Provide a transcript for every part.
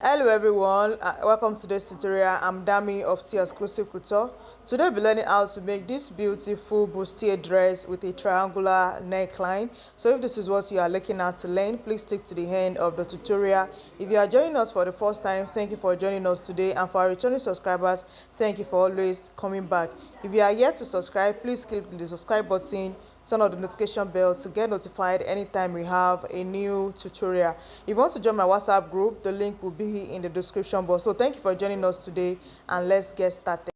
Hello everyone, welcome to this tutorial. I'm Dami of 𝐓𝐻𝐂𝐇. Today we'll be learning how to make this beautiful bustier dress with a triangular neckline. So if this is what you are looking at to learn, please stick to the end of the tutorial. If you are joining us for the first time, thank you for joining us today, and for our returning subscribers, thank you for always coming back. If you are yet to subscribe, please click the subscribe button, turn on the notification bell to get notified anytime we have a new tutorial. If you want to join my WhatsApp group, the link will be in the description box. So thank you for joining us today, and let's get started.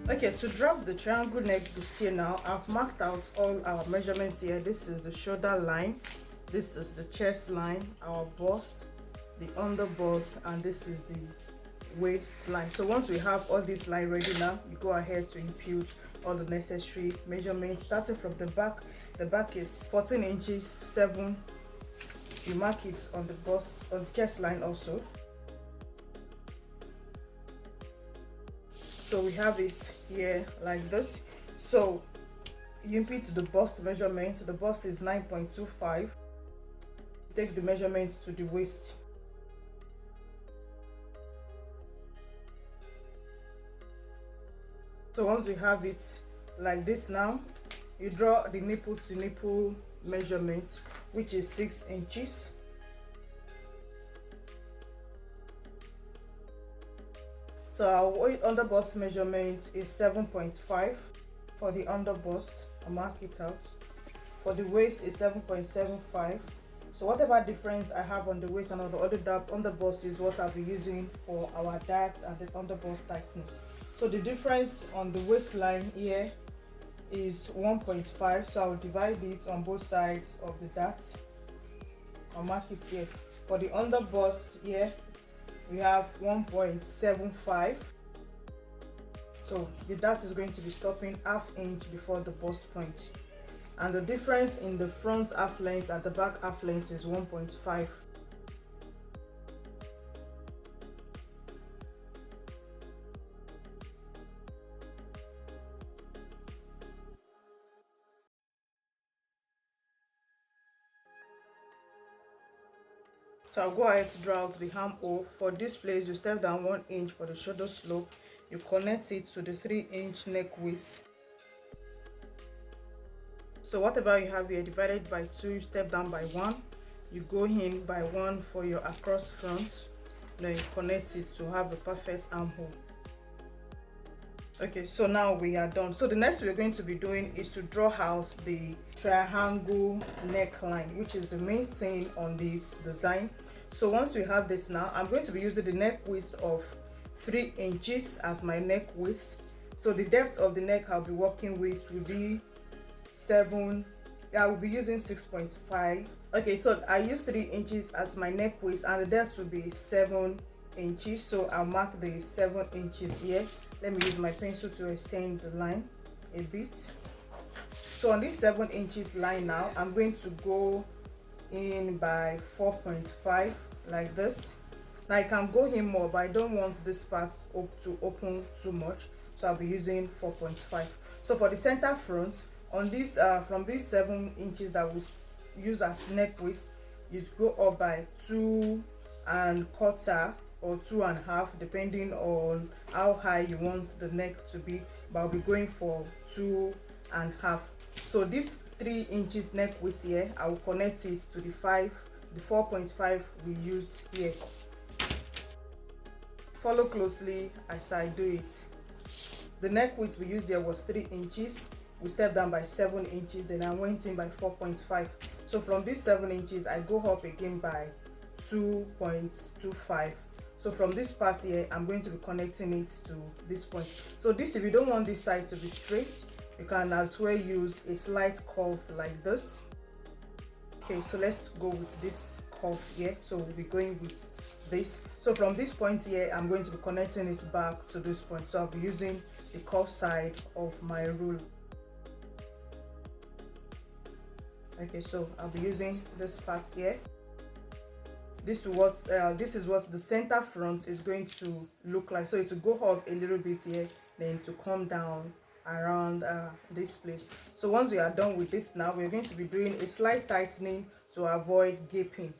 Okay, to drop the triangle neck bustier now, I've marked out all our measurements here. This is the shoulder line, this is the chest line, our bust, the under bust, and this is the waistline. So once we have all this line ready now, you go ahead to input all the necessary measurements. Starting from the back is 14 inches 7. You mark it on the bust, on the chest line also. So we have it here like this. So you input the bust measurement. The bust is 9.25. Take the measurement to the waist. So once you have it like this now, you draw the nipple to nipple measurement, which is 6 inches. So our under bust measurement is 7.5 for the under bust. I'll mark it out. For the waist is 7.75. So whatever difference I have on the waist and on the other under bust is what I'll be using for our darts and the under bust tightening. So the difference on the waistline here is 1.5. So I'll divide it on both sides of the dart. I'll mark it here. For the under bust here, we have 1.75. So the dart is going to be stopping ½ inch before the bust point. And the difference in the front half length and the back half length is 1.5. So I'll go ahead to draw out the armhole. For this place, you step down 1 inch for the shoulder slope. You connect it to the 3-inch neck width. So whatever you have here divided by 2, you step down by 1. You go in by 1 for your across front. Then you connect it to have a perfect armhole. Okay, so now we are done. So the next we're going to be doing is to draw out the triangle neckline, which is the main thing on this design. So once we have this now, I'm going to be using the neck width of 3 inches as my neck width. So the depth of the neck I'll be working with will be 7. I will be using 6.5. Okay, so I use 3 inches as my neck width, and the depth will be 7 inches. So I'll mark the 7 inches here. Let me use my pencil to extend the line a bit. So on this 7 inches line now, I'm going to go in by 4.5 like this. Now I can go in more, but I don't want this part to open too much, so I'll be using 4.5. So for the center front, on this from these 7 inches that we use as neck width, you go up by 2.25 or 2.5, depending on how high you want the neck to be, but I'll be going for 2.5. So this 3 inches neck width here, I will connect it to the 4.5 we used here. Follow closely as I do it. The neck width we used here was 3 inches. We stepped down by 7 inches, then I went in by 4.5. So from these 7 inches, I go up again by 2.25. So from this part here, I'm going to be connecting it to this point. So this, if you don't want this side to be straight, you can as well use a slight curve like this. Okay, so let's go with this curve here. So we'll be going with this. So from this point here, I'm going to be connecting it back to this point. So I'll be using the curve side of my rule. Okay, so I'll be using this part here. this is what the center front is going to look like. So it will go up a little bit here, then to come down around this place. So once we are done with this, now we're going to be doing a slight tightening to avoid gaping.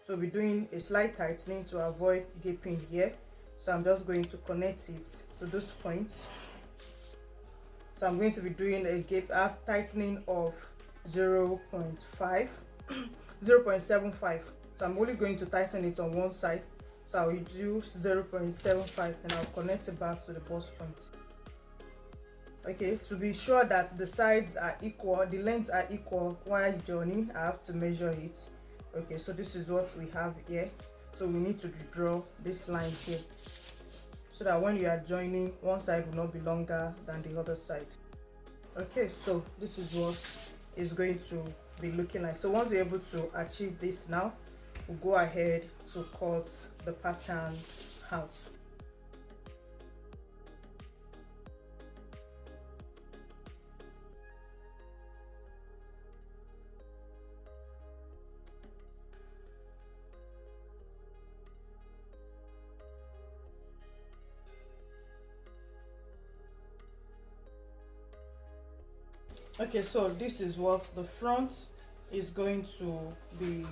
So we're doing a slight tightening to avoid gaping here. So I'm just going to connect it to this point. So I'm going to be doing a gap tightening of 0.5 0.75. So I'm only going to tighten it on one side. So I'll use 0.75 and I'll connect it back to the bust point. Okay, to be sure that the sides are equal, the lengths are equal while joining, I have to measure it. Okay, so this is what we have here. So we need to draw this line here, so that when you are joining, one side will not be longer than the other side. Okay, so this is what is going to be looking like. So once we're able to achieve this, now we'll go ahead to cut the pattern out. Okay, so this is what the front is going to be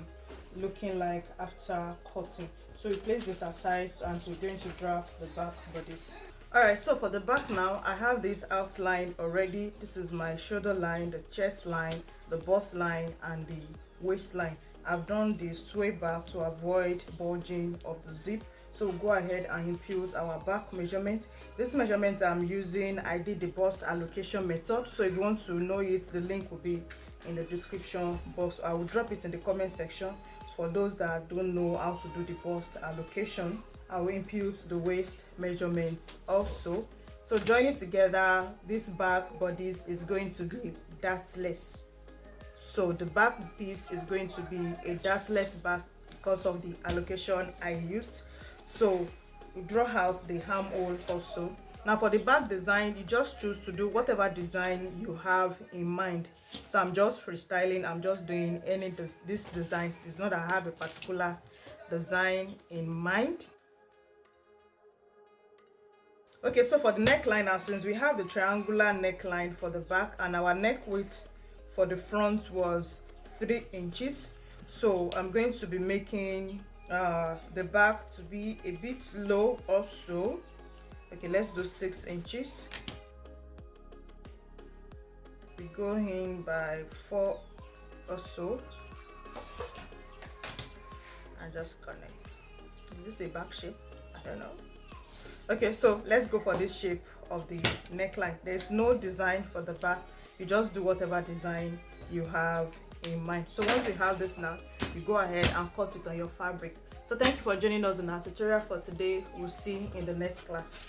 looking like after cutting. So we place this aside and we're going to draft the back bodice. Alright, so for the back now, I have this outline already. This is my shoulder line, the chest line, the bust line, and the waistline. I've done the sway back to avoid bulging of the zip. So we'll go ahead and impute our back measurements. This measurements I'm using, I did the bust allocation method. So if you want to know it, the link will be in the description box. I will drop it in the comment section. For those that don't know how to do the bust allocation, I will impute the waist measurements also. So joining together, this back bodice is going to be dartless. So the back piece is going to be a dartless back because of the allocation I used. So we draw out the armhole also. Now for the back design, you just choose to do whatever design you have in mind. So I'm just freestyling, I'm just doing any this designs. It's not that I have a particular design in mind. Okay, so for the neckline now, since we have the triangular neckline for the back and our neck width for the front was 3 inches, so I'm going to be making the back to be a bit low also. Okay, let's do 6 inches. We go in by 4 or so and just connect. Is this a back shape? I don't know. Okay, so let's go for this shape of the neckline. There's no design for the back, you just do whatever design you have in mind. So once you have this now, you go ahead and cut it on your fabric. So thank you for joining us in our tutorial for today. We'll see you in the next class.